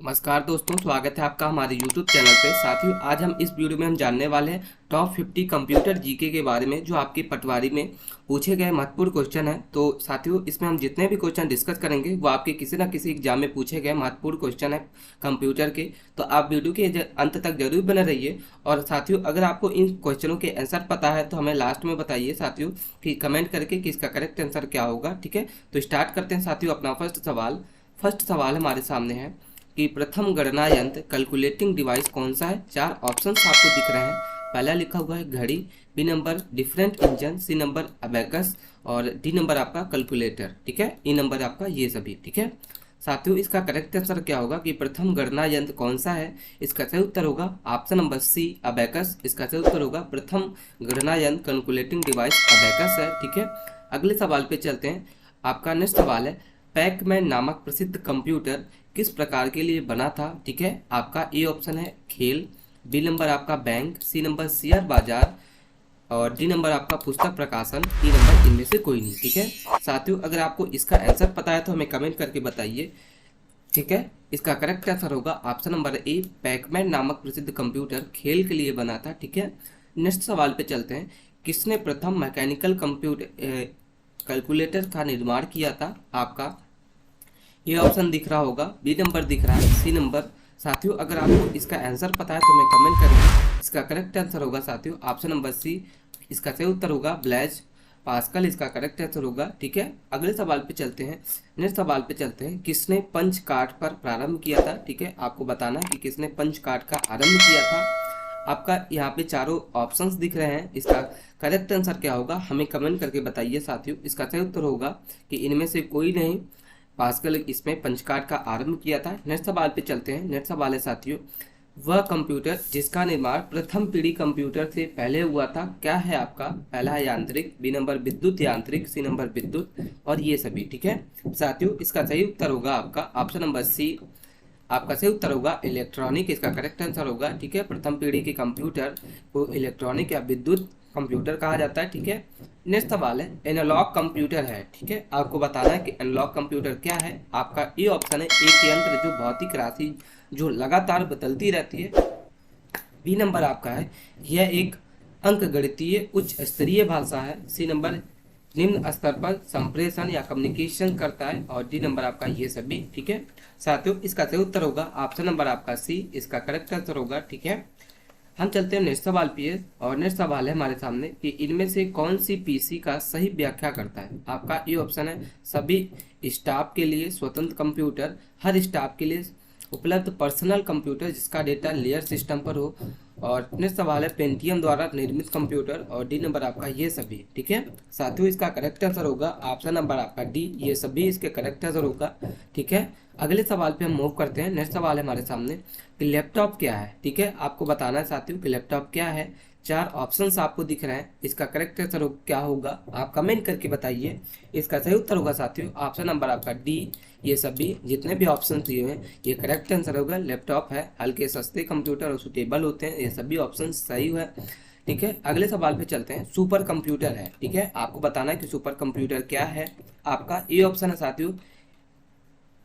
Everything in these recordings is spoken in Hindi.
नमस्कार दोस्तों, स्वागत है आपका हमारे YouTube चैनल पे। साथियों, आज हम इस वीडियो में जानने वाले हैं टॉप 50 कंप्यूटर जीके के बारे में, जो आपकी पटवारी में पूछे गए महत्वपूर्ण क्वेश्चन है। तो साथियों, इसमें हम जितने भी क्वेश्चन डिस्कस करेंगे वो आपके किसी न किसी एग्जाम में पूछे गए महत्वपूर्ण क्वेश्चन है कंप्यूटर के। तो आप वीडियो के अंत तक जरूर बने रहिए। और साथियों, अगर आपको इन क्वेश्चनों के आंसर पता है तो हमें लास्ट में बताइए साथियों, कि कमेंट करके कि इसका करेक्ट आंसर क्या होगा। ठीक है, तो स्टार्ट करते हैं साथियों अपना फर्स्ट सवाल हमारे सामने है कि प्रथम गणना यंत्र कैलकुलेटिंग डिवाइस कौन सा है। चार ऑप्शंस आपको दिख रहे हैं। पहला लिखा हुआ है घड़ी, B number different engine, C number abacus और डी नंबर आपका कैलकुलेटर। ठीक है, ई नंबर आपका ये सभी। ठीक है साथियों, इसका करेक्ट आंसर क्या होगा कि प्रथम गणना यंत्र कौन सा है। इसका सही उत्तर होगा ऑप्शन नंबर सी अबेकस। इसका सही उत्तर होगा प्रथम गणना यंत्र कैलकुलेटिंग डिवाइस अबेकस है। ठीक है, अगले सवाल पे चलते हैं। आपका नेक्स्ट सवाल है पैकमैन नामक प्रसिद्ध कंप्यूटर किस प्रकार के लिए बना था। ठीक है, आपका ए ऑप्शन है खेल, बी नंबर आपका बैंक, सी नंबर शेयर बाजार और डी नंबर आपका पुस्तक प्रकाशन, ई नंबर इनमें से कोई नहीं। ठीक है साथियों, अगर आपको इसका आंसर पता है तो हमें कमेंट करके बताइए। ठीक है, इसका करेक्ट आंसर होगा ऑप्शन नंबर ए, पैकमैन नामक प्रसिद्ध कंप्यूटर खेल के लिए बना था। ठीक है, नेक्स्ट सवाल पे चलते हैं। किसने प्रथम मैकेनिकल कंप्यूटर कैलकुलेटर का निर्माण किया था। आपका ये ऑप्शन दिख रहा होगा, बी नंबर दिख रहा है, सी नंबर। साथियों, अगर आपको इसका आंसर पता है तो हमें कमेंट करें। इसका करेक्ट आंसर होगा साथियों ऑप्शन नंबर सी। इसका सही उत्तर होगा ब्लेज पास्कल। इसका करेक्ट आंसर होगा। ठीक है, अगले सवाल पे चलते हैं। नेक्स्ट सवाल पे चलते हैं। किसने पंच कार्ड पर प्रारंभ किया था। ठीक है, आपको बताना है कि किसने पंच कार्ड का आरंभ किया था। आपका यहाँ पे चारों ऑप्शंस दिख रहे हैं। इसका करेक्ट आंसर क्या होगा हमें कमेंट करके बताइए साथियों। इसका सही उत्तर होगा कि इनमें से कोई नहीं, पास्कल इसमें पंचकार्ड का आरंभ किया था। नेक्स्ट सवाल पे चलते हैं। नेक्स्ट सवाल है साथियों, वह कंप्यूटर जिसका निर्माण प्रथम पीढ़ी कंप्यूटर से पहले हुआ था क्या है। आपका पहला है यांत्रिक, बी नंबर विद्युत यांत्रिक, सी नंबर विद्युत और ये सभी। ठीक है साथियों, इसका सही उत्तर होगा आपका ऑप्शन नंबर सी। आपका सही उत्तर होगा इलेक्ट्रॉनिक। इसका करेक्ट आंसर होगा। ठीक है, प्रथम पीढ़ी के कंप्यूटर को इलेक्ट्रॉनिक या विद्युत कंप्यूटर कहा जाता है। ठीक है, नेक्स्ट सवाल है एनालॉग कंप्यूटर है। ठीक है, आपको बताना है कि एनालॉग कंप्यूटर क्या है। आपका ये ऑप्शन है एक यंत्र जो भौतिक राशि जो लगातार बदलती रहती है। बी नंबर आपका है यह एक अंकगणितीय उच्च स्तरीय भाषा है। सी नंबर निम्न स्तर पर संप्रेषण या कम्युनिकेशन करता है और डी नंबर आपका ये सभी। ठीक है साथियों, इसका सही उत्तर होगा ऑप्शन नंबर आपका सी। इसका करेक्ट आंसर होगा। ठीक है, हम चलते हैं नेक्स्ट सवाल पे। और नेक्स्ट सवाल है हमारे सामने कि इनमें से कौन सी पीसी का सही व्याख्या करता है। आपका ये ऑप्शन है सभी स्टाफ के लिए स्वतंत्र कंप्यूटर, हर स्टाफ के लिए उपलब्ध पर्सनल कंप्यूटर जिसका डेटा लेयर सिस्टम पर हो। और नेक्स्ट सवाल है पेंटियम द्वारा निर्मित कंप्यूटर और डी नंबर आपका ये सभी। ठीक है साथियों, इसका करेक्ट आंसर होगा ऑप्शन नंबर आपका डी, ये सभी इसके करेक्ट आंसर होगा। ठीक है, अगले सवाल पे हम मूव करते हैं। नेक्स्ट सवाल है हमारे सामने कि लैपटॉप क्या है। ठीक है, आपको बताना है साथियों कि लैपटॉप क्या है। चार ऑप्शंस आपको दिख रहे हैं। इसका करेक्ट आंसर क्या होगा आप कमेंट करके बताइए। इसका सही उत्तर होगा साथियों ऑप्शन नंबर आपका डी, ये सभी जितने भी ऑप्शन दिए हुए हैं ये करेक्ट आंसर होगा। लैपटॉप है, हल्के सस्ते कंप्यूटर और सुटेबल होते हैं, ये सभी ऑप्शन सही है। ठीक है, अगले सवाल पे चलते हैं। सुपर कंप्यूटर है। ठीक है, आपको बताना है कि सुपर कंप्यूटर क्या है। आपका ये ऑप्शन है साथियों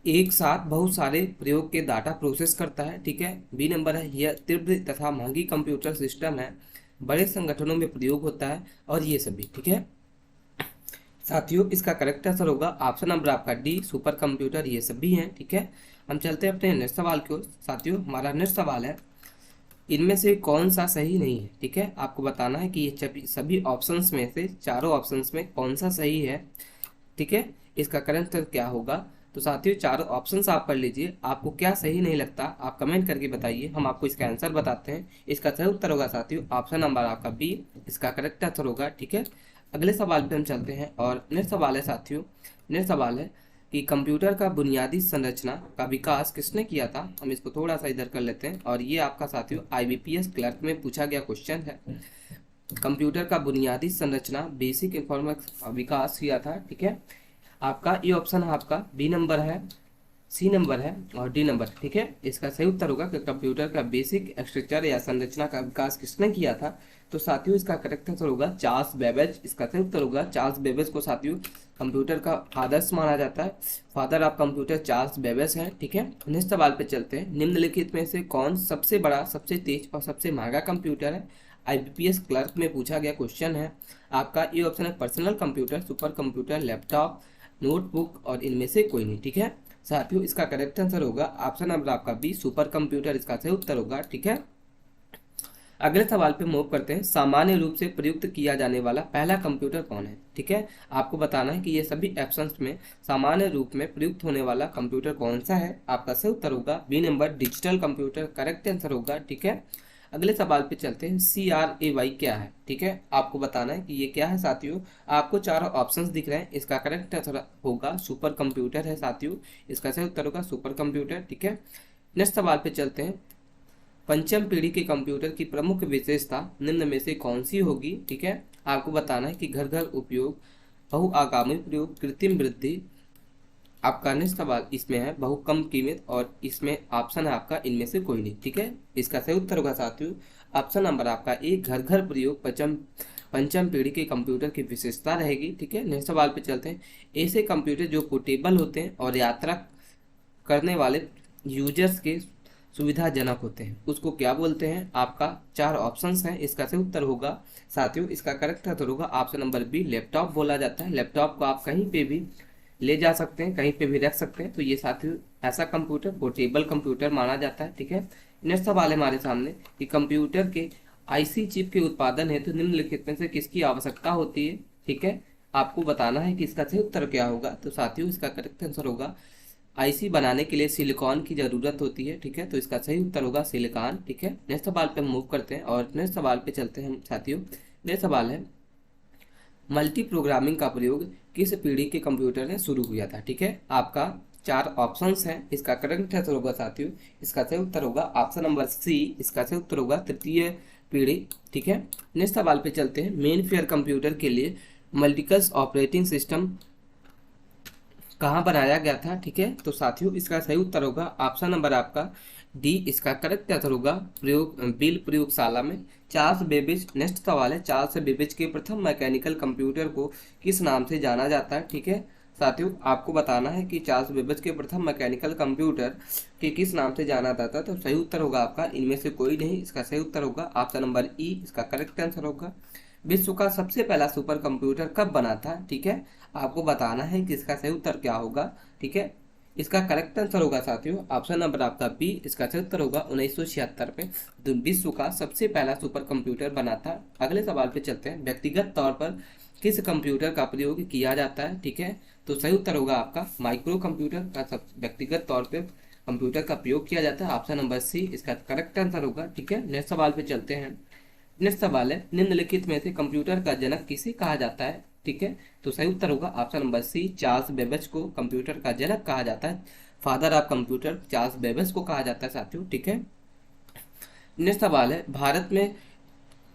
एक साथ बहुत सारे प्रयोग के डाटा प्रोसेस करता है। ठीक है, बी नंबर है यह तीव्र तथा महंगी कंप्यूटर सिस्टम है, बड़े संगठनों में प्रयोग होता है और ये सभी। ठीक है साथियों, इसका करेक्ट आंसर होगा ऑप्शन नंबर आपका डी, सुपर कंप्यूटर ये सभी हैं। ठीक है, हम चलते हैं अपने नेक्स्ट सवाल की ओर। साथियों, हमारा नेक्स्ट सवाल है इनमें से कौन सा सही नहीं है। ठीक है, आपको बताना है कि ये सभी ऑप्शंस में से चारों ऑप्शंस में कौन सा सही है। ठीक है, इसका करेक्ट आंसर क्या होगा। तो साथियों, चारों ऑप्शंस आप पढ़ लीजिए, आपको क्या सही नहीं लगता आप कमेंट करके बताइए, हम आपको इसका आंसर बताते हैं। इसका सही उत्तर होगा साथियों ऑप्शन नंबर आपका बी, इसका करेक्ट आंसर होगा। ठीक है, अगले सवाल पे हम चलते हैं। और नेक्स्ट सवाल है साथियों, नेक्स्ट सवाल है कि कंप्यूटर का बुनियादी संरचना का विकास किसने किया था। हम इसको थोड़ा सा इधर कर लेते हैं। और ये आपका साथियों IBPS क्लर्क में पूछा गया क्वेश्चन है। कंप्यूटर का बुनियादी संरचना बेसिक इंफॉर्मेटिक्स विकास किया था। ठीक है, आपका ये ऑप्शन है आपका बी नंबर है सी नंबर है और डी नंबर, ठीक है। इसका सही उत्तर होगा कि कंप्यूटर का बेसिक स्ट्रक्चर या संरचना का विकास किसने किया था। तो साथियों इसका करेक्ट आंसर होगा चार्ल्स बेबेज। इसका सही उत्तर होगा चार्ल्स बेबेज को साथियों कंप्यूटर का फादर्स माना जाता है। Father of computer Charles Babbage है, ठीक है। नेक्स्ट सवाल पे चलते हैं। निम्नलिखित में से कौन सबसे बड़ा, सबसे तेज और सबसे महंगा कंप्यूटर है। आईबीपीएस क्लर्क में पूछा गया क्वेश्चन है आपका। ये ऑप्शन है personal computer, super computer, laptop, notebook और इनमें से कोई नहीं, ठीक है। साथियों इसका करेक्ट आंसर होगा ऑप्शन नंबर आपका बी, सुपर कंप्यूटर इसका सही उत्तर होगा, ठीक है। अगले सवाल पे मूव करते हैं। सामान्य रूप से प्रयुक्त किया जाने वाला पहला कंप्यूटर कौन है, ठीक है। आपको बताना है कि ये सभी ऑप्शंस में सामान्य रूप में प्रयुक्त होने वाला कंप्यूटर कौन सा है। आपका सही उत्तर होगा B number, digital computer correct answer होगा, ठीक है। अगले सवाल पे चलते हैं। CRAY क्या है, ठीक है। आपको बताना है कि ये क्या है साथियों। आपको चारों ऑप्शंस दिख रहे हैं, इसका करेक्ट आंसर होगा सुपर कंप्यूटर है साथियों। इसका सही उत्तर होगा सुपर कंप्यूटर, ठीक है। नेक्स्ट सवाल पे चलते हैं। पंचम पीढ़ी के कंप्यूटर की प्रमुख विशेषता निम्न में से कौन सी होगी, ठीक है। आपको बताना है कि घर घर उपयोग, बहुआगामी प्रयोग, कृत्रिम वृद्धि। आपका नेक्स्ट सवाल इसमें है बहु कम कीमत और इसमें ऑप्शन है आपका इनमें से कोई नहीं, ठीक है। इसका सही उत्तर होगा साथियों ऑप्शन नंबर आपका ए, घर घर प्रयोग पंचम पीढ़ी के कंप्यूटर की विशेषता रहेगी, ठीक है। नेक्स्ट सवाल पे चलते हैं। ऐसे कंप्यूटर जो पोर्टेबल होते हैं और यात्रा करने वाले यूजर्स के सुविधाजनक होते हैं उसको क्या बोलते हैं। आपका चार ऑप्शंस हैं, इसका सही उत्तर होगा साथियों, इसका करेक्ट आंसर होगा ऑप्शन नंबर बी, लैपटॉप बोला जाता है। लैपटॉप को आप कहीं पे भी ले जा सकते हैं, कहीं पे भी रख सकते हैं, तो ये साथियों ऐसा कंप्यूटर पोर्टेबल कंप्यूटर माना जाता है, ठीक है। नेक्स्ट सवाल है हमारे सामने कि कंप्यूटर के आईसी चिप के उत्पादन हेतु निम्नलिखित में से किसकी आवश्यकता होती है, ठीक है। आपको बताना है कि इसका सही उत्तर क्या होगा। तो साथियों इसका करेक्ट आंसर होगा आईसी बनाने के लिए सिलिकॉन की जरूरत होती है, ठीक है। तो इसका सही उत्तर होगा सिलिकॉन, ठीक है। नेक्स्ट सवाल पे मूव करते हैं और नेक्स्ट सवाल पे चलते हैं हम साथियों। नेक्स्ट सवाल है मल्टी प्रोग्रामिंग का प्रयोग किस पीढ़ी के कंप्यूटर ने शुरू किया था, ठीक है। आपका चार ऑप्शंस हैं, इसका करेक्ट आंसर होगा साथियों, इसका सही उत्तर होगा ऑप्शन नंबर सी, इसका सही उत्तर होगा तृतीय पीढ़ी, ठीक है। नेक्स्ट सवाल पे चलते हैं। मेन फेयर कंप्यूटर के लिए मल्टीकस ऑपरेटिंग सिस्टम कहाँ बनाया गया था, ठीक है। तो साथियों इसका सही उत्तर होगा ऑप्शन नंबर आपका डी, इसका करेक्ट आंसर होगा बिल प्रयोगशाला में। चार्ल्स बेबेज, नेक्स्ट सवाल है चार्ल्स बेबेज के प्रथम मैकेनिकल कंप्यूटर को किस नाम से जाना जाता है, ठीक है। साथियों आपको बताना है कि चार्ल्स बेबेज के प्रथम मैकेनिकल कंप्यूटर के किस नाम से जाना जाता है। तो सही उत्तर होगा आपका इनमें से कोई नहीं, इसका सही उत्तर होगा ऑप्शन नंबर ई, इसका करेक्ट आंसर होगा। विश्व का सबसे पहला सुपर कंप्यूटर कब बना था, ठीक है। आपको बताना है कि इसका सही उत्तर क्या होगा, ठीक है। इसका करेक्ट आंसर होगा साथियों ऑप्शन नंबर आपका बी, इसका सही उत्तर होगा 1976 में तो विश्व का सबसे पहला सुपर कंप्यूटर बना था। अगले सवाल पे चलते हैं। व्यक्तिगत तौर पर किस कंप्यूटर का प्रयोग किया जाता है, ठीक है। तो सही उत्तर होगा आपका माइक्रो कंप्यूटर का सब व्यक्तिगत तौर पर कंप्यूटर का प्रयोग किया जाता है, ऑप्शन नंबर सी, इसका करेक्ट आंसर होगा, ठीक है। नेक्स्ट सवाल पे चलते हैं। नेक्स्ट सवाल है निम्नलिखित में से कंप्यूटर का जनक किसे कहा जाता है, ठीक है। तो सही उत्तर होगा option number C, Charles Babbage को कंप्यूटर का जनक कहा जाता है। Father of computer Charles Babbage को कहा जाता है साथियों, ठीक है। नेक्स्ट सवाल है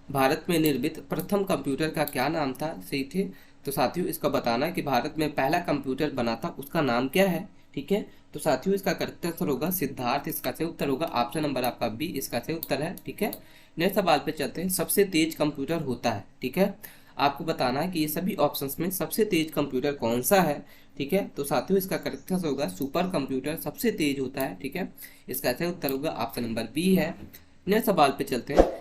भारत में निर्मित प्रथम कंप्यूटर का क्या नाम था, सही थे। तो साथियों इसका बताना है कि भारत में पहला कंप्यूटर बना था उसका नाम क्या है, ठीक है। तो साथियों इसका करेक्ट आंसर होगा सिद्धार्थ, इसका सही उत्तर होगा ऑप्शन नंबर आपका बी, इसका सही उत्तर है, ठीक है। नेक्स्ट सवाल पे चलते हैं। सबसे तेज कंप्यूटर होता है, ठीक है। आपको बताना है कि ये सभी ऑप्शंस में सबसे तेज कंप्यूटर कौन सा है, ठीक है। तो साथियों इसका करेक्ट आंसर होगा सुपर कंप्यूटर सबसे तेज होता है, ठीक है। इसका सही उत्तर होगा ऑप्शन नंबर बी है। नेक्स्ट सवाल पे चलते हैं।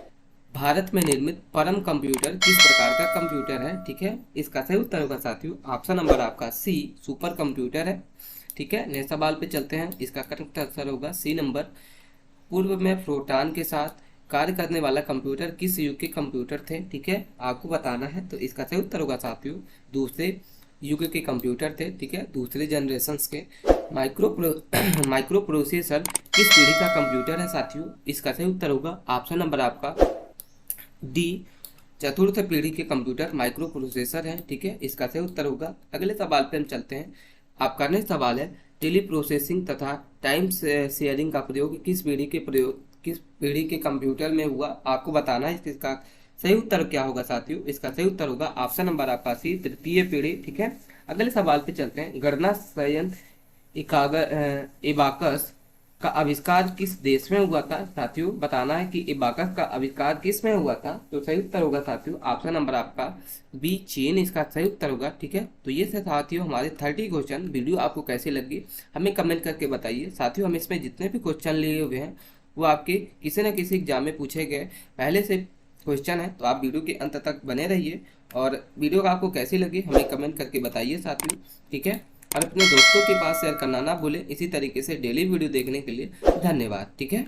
भारत में निर्मित परम कंप्यूटर किस प्रकार का कंप्यूटर है, ठीक है। इसका सही उत्तर होगा साथियों ऑप्शन नंबर आपका सी, सुपर कंप्यूटर है, ठीक है। नेक्स्ट सवाल पे चलते हैं। इसका करेक्ट आंसर होगा सी नंबर। पूर्व में प्रोटॉन के साथ कार्य करने वाला कंप्यूटर किस युग के कंप्यूटर थे, ठीक है। आपको बताना है तो इसका सही उत्तर होगा साथियों दूसरे युग के कंप्यूटर थे, ठीक है, दूसरे जनरेशन के। माइक्रो प्रोसेसर किस पीढ़ी का कंप्यूटर है साथियों। इसका सही उत्तर होगा ऑप्शन नंबर आपका डी, चतुर्थ पीढ़ी के कंप्यूटर माइक्रो प्रोसेसर है, ठीक है। इसका सही उत्तर होगा। अगले सवाल पे हम चलते हैं। आपका नेक्स्ट सवाल है टेली प्रोसेसिंग तथा टाइम शेयरिंग का प्रयोग किस पीढ़ी के कंप्यूटर में हुआ। आपको बताना है इसका सही उत्तर क्या होगा साथियों। इसका सही उत्तर होगा ऑप्शन नंबर आपका सी, तृतीय पीढ़ी, ठीक है। अगले सवाल पे चलते हैं। गणना संयंत्र एबाकस का आविष्कार किस देश में हुआ था। साथियों बताना है कि एबाकस का आविष्कार किस में हुआ था। तो सही उत्तर होगा साथियों ऑप्शन नंबर आपका बी, चीन, इसका सही उत्तर होगा। ठीक है, तो ये से साथियों हमारे 30 क्वेश्चन। वीडियो आपको कैसी लगी हमें कमेंट करके बताइए। साथियों हम इसमें जितने भी क्वेश्चन लिए हुए हैं वो आपके किसी न किसी एग्जाम में पूछे गए पहले से क्वेश्चन है, तो आप वीडियो के अंत तक बने रहिए और वीडियो का आपको कैसी लगी हमें कमेंट करके बताइए साथियों। ठीक है, और अपने दोस्तों के पास शेयर करना ना भूलें। इसी तरीके से डेली वीडियो देखने के लिए धन्यवाद। ठीक है।